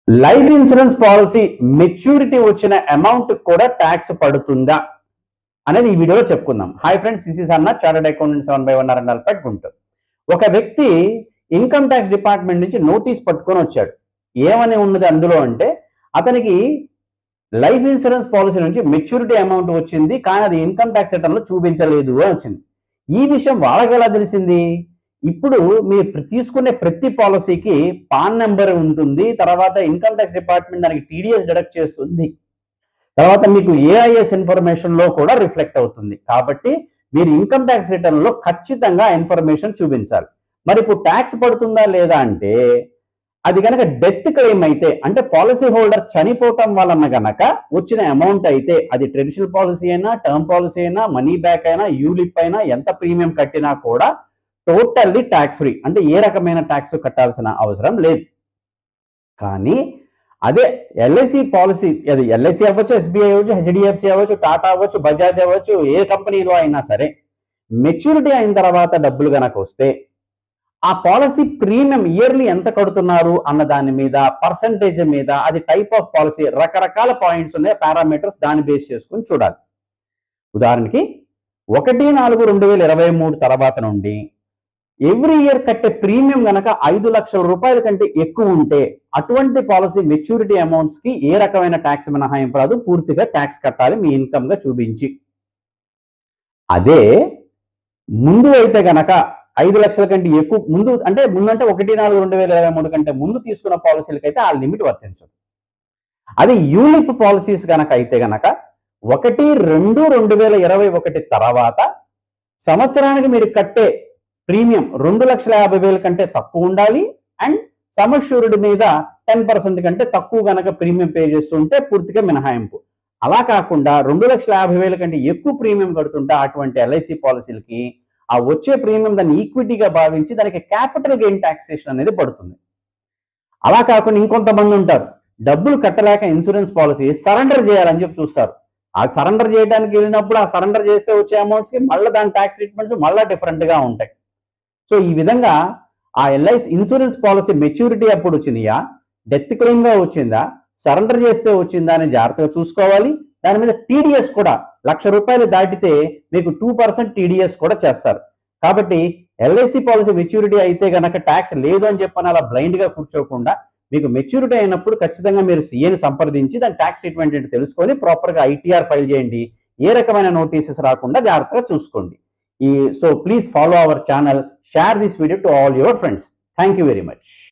Life insurance policy maturity వచ్చిన amount కూడా tax పడుతుందా అనేది ఈ వీడియోలో చెప్పుకుందాం. హాయ్ ఫ్రెండ్స్, దిస్ ఇస్ అన్న చార్టర్డ్ అకౌంటెంట్ 7/1 నరనల్పేట్ గుంటూరు. ఒక వ్యక్తి ఇన్కమ్ ట్యాక్స్ డిపార్ట్మెంట్ నుంచి నోటీస్ పట్టుకొని వచ్చాడు. ఏమని ఉన్నది అందులో అంటే, అతనికి లైఫ్ ఇన్సూరెన్స్ పాలసీ నుంచి మెచ్యూరిటీ అమౌంట్ వచ్చింది, కానీ అది ఇన్కమ్ ట్యాక్స్ రిటర్న్ లో చూపించలేదు అని వచ్చింది. ఈ విషయం వాళ్ళకి ఎలా తెలిసింది? ఇప్పుడు మీరు తీసుకునే ప్రతి పాలసీకి పాన్ నెంబర్ ఉంటుంది. తర్వాత ఇన్కమ్ ట్యాక్స్ డిపార్ట్మెంట్ దానికి టీడీఎస్ డిడక్ట్ చేస్తుంది. తర్వాత మీకు ఏఐఎస్ ఇన్ఫర్మేషన్ లో కూడా రిఫ్లెక్ట్ అవుతుంది. కాబట్టి మీరు ఇన్కమ్ ట్యాక్స్ రిటర్న్ లో ఖచ్చితంగా ఇన్ఫర్మేషన్ చూపించాలి. మరి ఇప్పుడు ట్యాక్స్ పడుతుందా లేదా అంటే, అది కనుక డెత్ క్లెయిమ్ అయితే, అంటే పాలసీ హోల్డర్ చనిపోవటం వలన గనక వచ్చిన అమౌంట్ అయితే, అది ట్రెడిషనల్ పాలసీ అయినా, టర్మ్ పాలసీ అయినా, మనీ బ్యాక్ అయినా, యూలిప్ అయినా, ఎంత ప్రీమియం కట్టినా కూడా టోటల్లీ ట్యాక్స్ ఫ్రీ, అంటే ఏ రకమైన ట్యాక్స్ కట్టాల్సిన అవసరం లేదు. కానీ అదే ఎల్ఐసి పాలసీ, అది ఎల్ఐసి అవ్వచ్చు, ఎస్బీఐ అవ్వచ్చు, హెచ్డిఎఫ్సి అవ్వచ్చు, టాటా అవ్వచ్చు, బజాజ్ అవ్వచ్చు, ఏ కంపెనీలో అయినా సరే మెచ్యూరిటీ అయిన తర్వాత డబ్బులు గనక వస్తే, ఆ పాలసీ ప్రీమియం ఇయర్లీ ఎంత కడుతున్నారు అన్న దాని మీద, పర్సంటేజ్ మీద, అది టైప్ ఆఫ్ పాలసీ, రకరకాల పాయింట్స్ ఉన్నాయి, పారామీటర్స్, దాన్ని బేస్ చేసుకుని చూడాలి. ఉదాహరణకి 1/4/2023 తర్వాత నుండి ఎవ్రీ ఇయర్ కట్టే ప్రీమియం గనక 5 లక్షల రూపాయల కంటే ఎక్కువ ఉంటే, అటువంటి పాలసీ మెచ్యూరిటీ అమౌంట్స్ కి ఏ రకమైన ట్యాక్స్ మినహాయింపు రాదు, పూర్తిగా ట్యాక్స్ కట్టాలి మీ ఇన్కమ్ గా చూపించి. అదే ముందు అయితే గనక 5 లక్షల కంటే ఎక్కువ ముందు అంటే 1/4/2023 కంటే ముందు తీసుకున్న పాలసీలకైతే ఆ లిమిట్ వర్తించదు. అది యూలిప్ పాలసీస్ గనక అయితే గనక 1/2/2021 తర్వాత సంవత్సరానికి మీరు కట్టే ప్రీమియం 2,50,000 కంటే తక్కువ ఉండాలి. అండ్ సమ్ అష్యూర్డ్ మీద 10% కంటే తక్కువ గనక ప్రీమియం పే చేస్తుంటే పూర్తిగా మినహాయింపు. అలా కాకుండా 2,50,000 కంటే ఎక్కువ ప్రీమియం కడుతుంటే అటువంటి ఎల్ఐసి పాలసీలకి ఆ వచ్చే ప్రీమియం దాన్ని ఈక్విటీగా భావించి దానికి క్యాపిటల్ గెయిన్ టాక్సేషన్ అనేది పడుతుంది. అలా కాకుండా ఇంకొంతమంది ఉంటారు, డబ్బులు కట్టలేక ఇన్సూరెన్స్ పాలసీ సరెండర్ చేయాలని చెప్పి చూస్తారు. ఆ సరెండర్ చేయడానికి వెళ్ళినప్పుడు ఆ సరెండర్ చేస్తే వచ్చే అమౌంట్స్కి మళ్ళీ దాని ట్యాక్స్ ట్రీట్మెంట్స్ మళ్ళీ డిఫరెంట్గా ఉంటాయి. సో ఈ విధంగా ఆ ఎల్ఐసి ఇన్సూరెన్స్ పాలసీ మెచ్యూరిటీ అప్పుడు వచ్చిందా, డెత్ క్లెయిమ్ గా వచ్చిందా, సరెండర్ చేస్తే వచ్చిందా అని జాగ్రత్తగా చూసుకోవాలి. దాని మీద టీడీఎస్ కూడా ₹1,00,000 దాటితే మీకు 2% టీడీఎస్ కూడా చేస్తారు. కాబట్టి ఎల్ఐసి పాలసీ మెచ్యూరిటీ అయితే గనక ట్యాక్స్ లేదు అని చెప్పని అలా బ్లైండ్ గా కూర్చోకుండా, మీకు మెచ్యూరిటీ అయినప్పుడు ఖచ్చితంగా మీరు సీఏని సంప్రదించి దాని ట్యాక్స్ ట్రీట్మెంట్ ఏంటి తెలుసుకొని ప్రాపర్ గా ఐటీఆర్ ఫైల్ చేయండి. ఏ రకమైన నోటీసెస్ రాకుండా జాగ్రత్తగా చూసుకోండి. So please follow our channel, share this video to all your friends. Thank you very much.